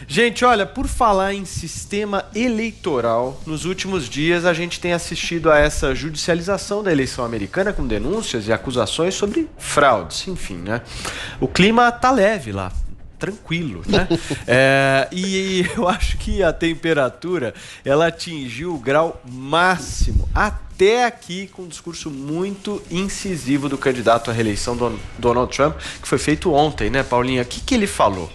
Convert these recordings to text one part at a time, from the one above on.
Gente, olha, por falar em sistema eleitoral, nos últimos dias a gente tem assistido a essa judicialização da eleição americana com denúncias e acusações sobre fraudes, enfim, né? O clima tá leve lá. Tranquilo, né? E eu acho que a temperatura ela atingiu o grau máximo até aqui, com um discurso muito incisivo do candidato à reeleição, Donald Trump, que foi feito ontem, né, Paulinha? O que ele falou?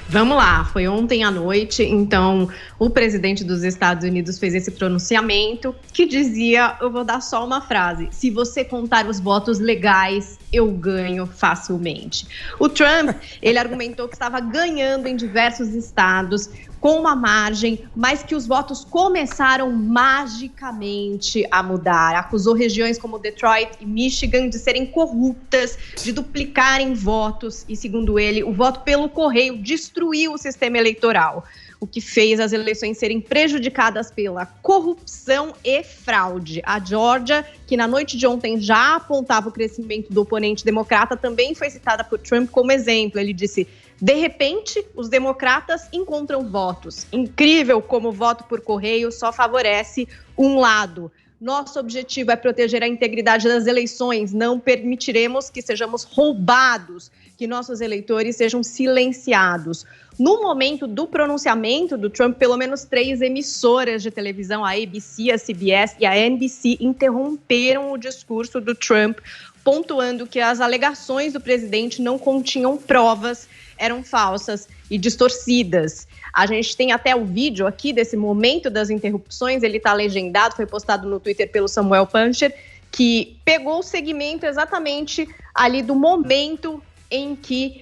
Vamos lá, foi ontem à noite, então o presidente dos Estados Unidos fez esse pronunciamento que dizia, eu vou dar só uma frase, se você contar os votos legais, eu ganho facilmente. O Trump, ele argumentou que estava ganhando em diversos estados com uma margem, mas que os votos começaram magicamente a mudar. Acusou regiões como Detroit e Michigan de serem corruptas, de duplicarem votos e, segundo ele, o voto pelo correio destruiu o sistema eleitoral, o que fez as eleições serem prejudicadas pela corrupção e fraude. A Geórgia, que na noite de ontem já apontava o crescimento do oponente democrata, também foi citada por Trump como exemplo. Ele disse: de repente, os democratas encontram votos. Incrível como o voto por correio só favorece um lado. Nosso objetivo é proteger a integridade das eleições. Não permitiremos que sejamos roubados, que nossos eleitores sejam silenciados. No momento do pronunciamento do Trump, pelo menos 3 emissoras de televisão, a ABC, a CBS e a NBC, interromperam o discurso do Trump, pontuando que as alegações do presidente não continham provas, eram falsas e distorcidas. A gente tem até o vídeo aqui desse momento das interrupções, ele está legendado, foi postado no Twitter pelo Samuel Puncher, que pegou o segmento exatamente ali do momento em que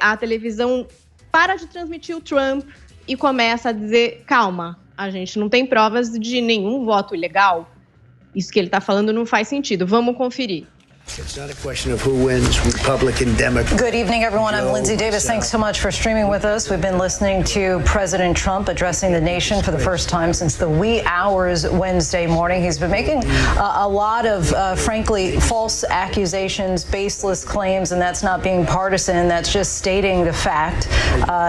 a televisão para de transmitir o Trump e começa a dizer, calma, a gente não tem provas de nenhum voto ilegal. Isso que ele está falando não faz sentido. Vamos conferir. It's not a question of who wins, Republican, Democrat. Good evening, everyone. I'm Lindsay Davis. Thanks so much for streaming with us. We've been listening to President Trump addressing the nation for the first time since the wee hours Wednesday morning. He's been making a lot of, frankly, false accusations, baseless claims, and that's not being partisan. That's just stating the fact.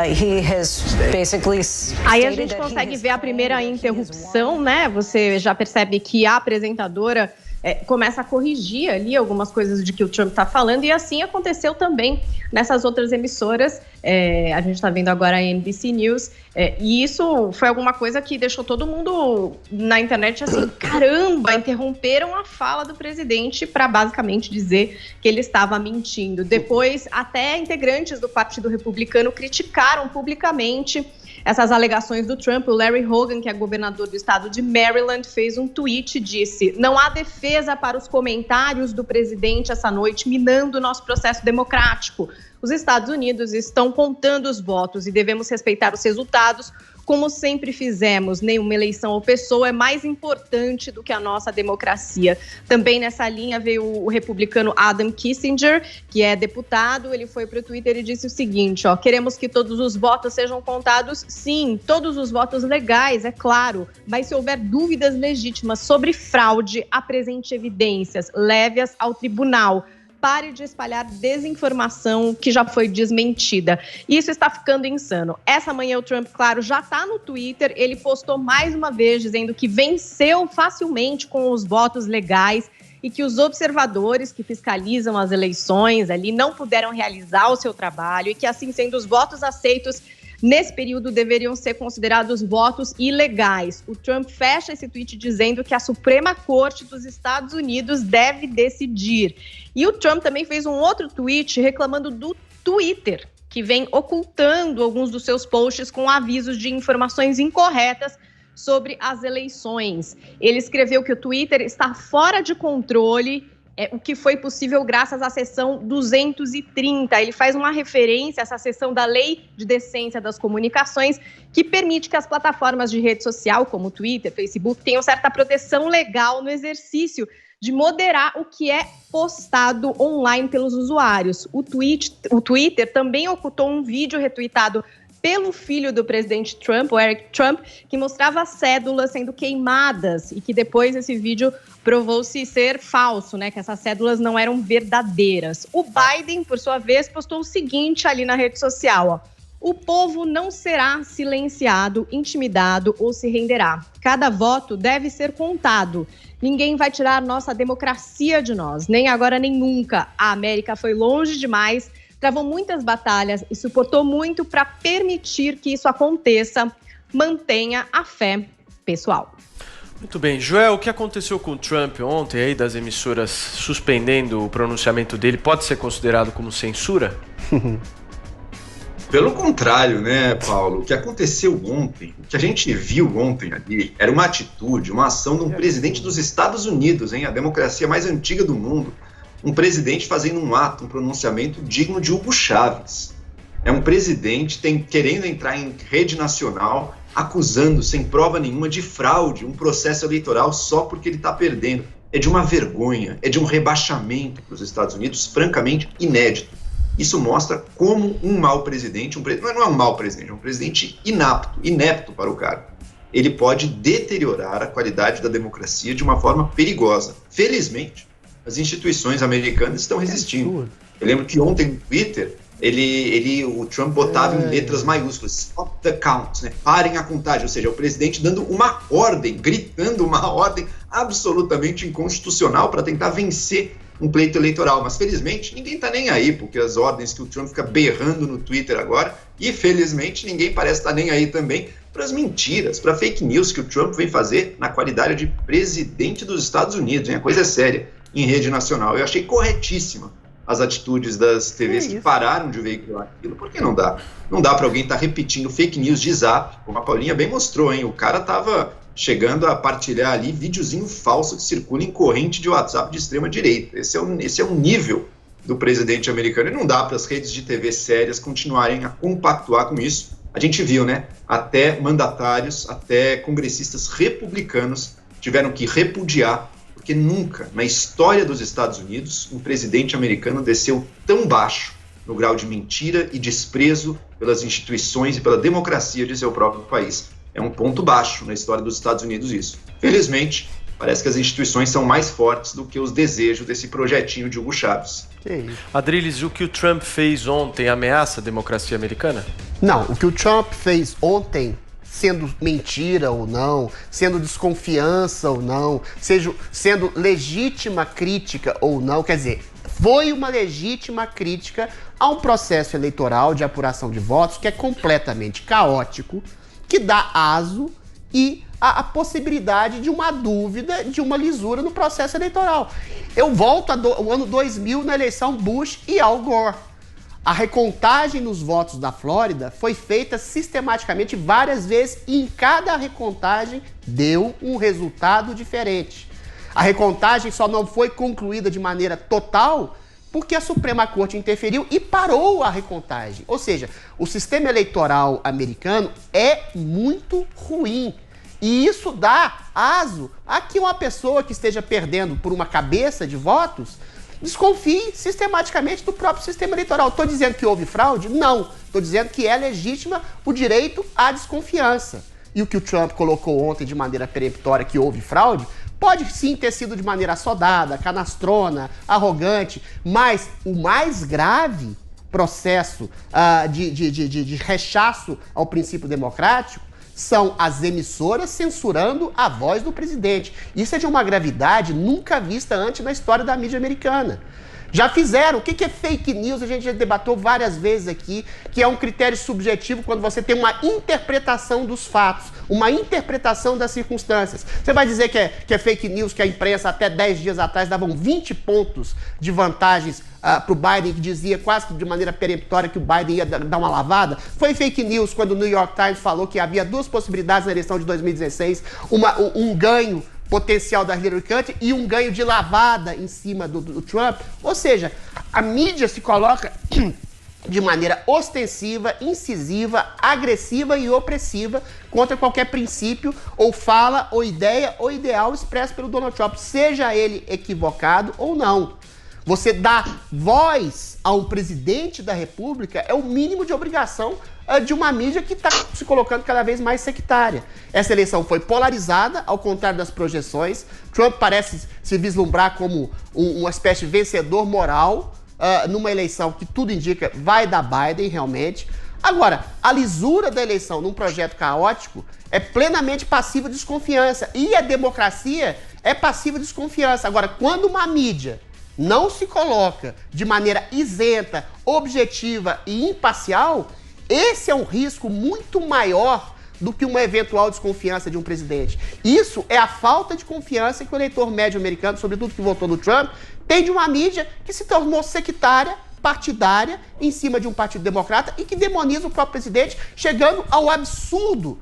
He has basically Aí a gente consegue ver a primeira interrupção, né? Você já percebe que a apresentadora começa a corrigir ali algumas coisas de que o Trump está falando, e assim aconteceu também nessas outras emissoras. A gente está vendo agora a NBC News, e isso foi alguma coisa que deixou todo mundo na internet assim, caramba, interromperam a fala do presidente para basicamente dizer que ele estava mentindo. Depois, até integrantes do Partido Republicano criticaram publicamente essas alegações do Trump. O Larry Hogan, que é governador do estado de Maryland, fez um tweet e disse: não há defesa para os comentários do presidente essa noite, minando o nosso processo democrático. Os Estados Unidos estão contando os votos e devemos respeitar os resultados, como sempre fizemos. Nenhuma eleição ou pessoa é mais importante do que a nossa democracia. Também nessa linha veio o republicano Adam Kinzinger, que é deputado. Ele foi para o Twitter e disse o seguinte: queremos que todos os votos sejam contados, sim, todos os votos legais, é claro, mas se houver dúvidas legítimas sobre fraude, apresente evidências, leve-as ao tribunal. Pare de espalhar desinformação que já foi desmentida. Isso está ficando insano. Essa manhã o Trump, claro, já está no Twitter. Ele postou mais uma vez dizendo que venceu facilmente com os votos legais e que os observadores que fiscalizam as eleições ali não puderam realizar o seu trabalho e que, assim sendo, os votos aceitos nesse período deveriam ser considerados votos ilegais. O Trump fecha esse tweet dizendo que a Suprema Corte dos Estados Unidos deve decidir. E o Trump também fez um outro tweet reclamando do Twitter, que vem ocultando alguns dos seus posts com avisos de informações incorretas sobre as eleições. Ele escreveu que o Twitter está fora de controle, o que foi possível graças à seção 230. Ele faz uma referência a essa seção da Lei de Decência das Comunicações, que permite que as plataformas de rede social, como Twitter, Facebook, tenham certa proteção legal no exercício de moderar o que é postado online pelos usuários. O Twitter também ocultou um vídeo retweetado pelo filho do presidente Trump, o Eric Trump, que mostrava cédulas sendo queimadas e que depois esse vídeo provou-se ser falso, né? Que essas cédulas não eram verdadeiras. O Biden, por sua vez, postou o seguinte ali na rede social: O povo não será silenciado, intimidado ou se renderá. Cada voto deve ser contado. Ninguém vai tirar nossa democracia de nós, nem agora nem nunca. A América foi longe demais, travou muitas batalhas e suportou muito para permitir que isso aconteça. Mantenha a fé pessoal. Muito bem. Joel, o que aconteceu com o Trump ontem aí, das emissoras suspendendo o pronunciamento dele, pode ser considerado como censura? Pelo contrário, né, Paulo? O que aconteceu ontem, o que a gente viu ontem ali, era uma atitude, uma ação de um presidente dos Estados Unidos, a democracia mais antiga do mundo. Um presidente fazendo um ato, um pronunciamento digno de Hugo Chávez. É um presidente querendo entrar em rede nacional, acusando, sem prova nenhuma, de fraude, um processo eleitoral só porque ele está perdendo. É de uma vergonha, é de um rebaixamento para os Estados Unidos, francamente inédito. Isso mostra como um mau presidente, não é um mau presidente, é um presidente inepto para o cargo. Ele pode deteriorar a qualidade da democracia de uma forma perigosa. Felizmente, as instituições americanas estão resistindo. Eu lembro que ontem no Twitter, o Trump botava em letras maiúsculas, stop the count, né? Parem a contagem, ou seja, o presidente dando uma ordem, gritando uma ordem absolutamente inconstitucional para tentar vencer um pleito eleitoral. Mas felizmente ninguém está nem aí, porque as ordens que o Trump fica berrando no Twitter agora, e felizmente ninguém parece estar nem aí também para as mentiras, para fake news que o Trump vem fazer na qualidade de presidente dos Estados Unidos, hein? A coisa é séria, em rede nacional. Eu achei corretíssima as atitudes das TVs que pararam de veicular aquilo, porque não dá. Não dá para alguém estar repetindo fake news de Zap, como a Paulinha bem mostrou, hein? O cara estava chegando a partilhar ali videozinho falso que circula em corrente de WhatsApp de extrema direita. Esse é o nível do presidente americano. E não dá para as redes de TV sérias continuarem a compactuar com isso. A gente viu, né? Até mandatários, até congressistas republicanos tiveram que repudiar, porque nunca, na história dos Estados Unidos, um presidente americano desceu tão baixo no grau de mentira e desprezo pelas instituições e pela democracia de seu próprio país. É um ponto baixo na história dos Estados Unidos isso. Felizmente, parece que as instituições são mais fortes do que os desejos desse projetinho de Hugo Chávez. Adriles, o que o Trump fez ontem ameaça a democracia americana? Não, o que o Trump fez ontem, sendo mentira ou não, sendo desconfiança ou não, sendo legítima crítica ou não, quer dizer, foi uma legítima crítica a um processo eleitoral de apuração de votos que é completamente caótico, que dá aso e a possibilidade de uma dúvida, de uma lisura no processo eleitoral. Eu volto ao ano 2000 na eleição Bush e Al Gore. A recontagem nos votos da Flórida foi feita sistematicamente várias vezes e em cada recontagem deu um resultado diferente. A recontagem só não foi concluída de maneira total porque a Suprema Corte interferiu e parou a recontagem. Ou seja, o sistema eleitoral americano é muito ruim. E isso dá aso a que uma pessoa que esteja perdendo por uma cabeça de votos desconfie sistematicamente do próprio sistema eleitoral. Estou dizendo que houve fraude? Não. Estou dizendo que é legítima o direito à desconfiança. E o que o Trump colocou ontem de maneira peremptória que houve fraude, pode sim ter sido de maneira assodada, canastrona, arrogante, mas o mais grave processo de rechaço ao princípio democrático são as emissoras censurando a voz do presidente. Isso é de uma gravidade nunca vista antes na história da mídia americana. Já fizeram. O que é fake news? A gente já debateu várias vezes aqui, que é um critério subjetivo quando você tem uma interpretação dos fatos, uma interpretação das circunstâncias. Você vai dizer que é fake news, que a imprensa até 10 dias atrás davam 20 pontos de vantagens para o Biden, que dizia quase que de maneira peremptória que o Biden ia dar uma lavada? Foi fake news quando o New York Times falou que havia duas possibilidades na eleição de 2016, um ganho potencial da Hillary Clinton e um ganho de lavada em cima do Trump. Ou seja, a mídia se coloca de maneira ostensiva, incisiva, agressiva e opressiva contra qualquer princípio ou fala ou ideia ou ideal expresso pelo Donald Trump, seja ele equivocado ou não. Você dar voz a um presidente da República é o mínimo de obrigação de uma mídia que está se colocando cada vez mais sectária. Essa eleição foi polarizada, ao contrário das projeções. Trump parece se vislumbrar como uma espécie de vencedor moral numa eleição que tudo indica vai dar Biden realmente. Agora, a lisura da eleição num projeto caótico é plenamente passiva de desconfiança. E a democracia é passiva de desconfiança. Agora, quando uma mídia não se coloca de maneira isenta, objetiva e imparcial, esse é um risco muito maior do que uma eventual desconfiança de um presidente. Isso é a falta de confiança que o eleitor médio americano, sobretudo que votou no Trump, tem de uma mídia que se tornou sectária, partidária, em cima de um partido democrata e que demoniza o próprio presidente, chegando ao absurdo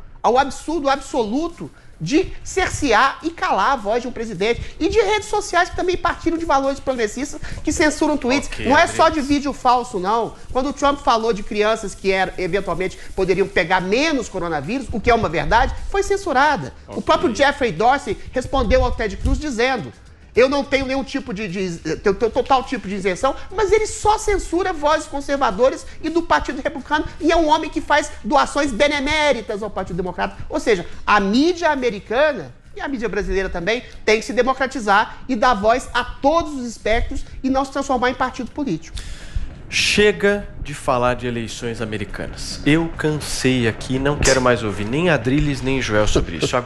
absoluto de cercear e calar a voz de um presidente. E de redes sociais que também partilham de valores progressistas, que censuram tweets. Não é só de vídeo falso, não. Quando o Trump falou de crianças que eventualmente poderiam pegar menos coronavírus, o que é uma verdade, foi censurada. O próprio Jeffrey Dorsey respondeu ao Ted Cruz dizendo: eu não tenho nenhum tipo tenho total tipo de isenção, mas ele só censura vozes conservadoras e do Partido Republicano, e é um homem que faz doações beneméritas ao Partido Democrata. Ou seja, a mídia americana e a mídia brasileira também tem que se democratizar e dar voz a todos os espectros e não se transformar em partido político. Chega de falar de eleições americanas. Eu cansei aqui, não quero mais ouvir nem Adrilles nem Joel sobre isso.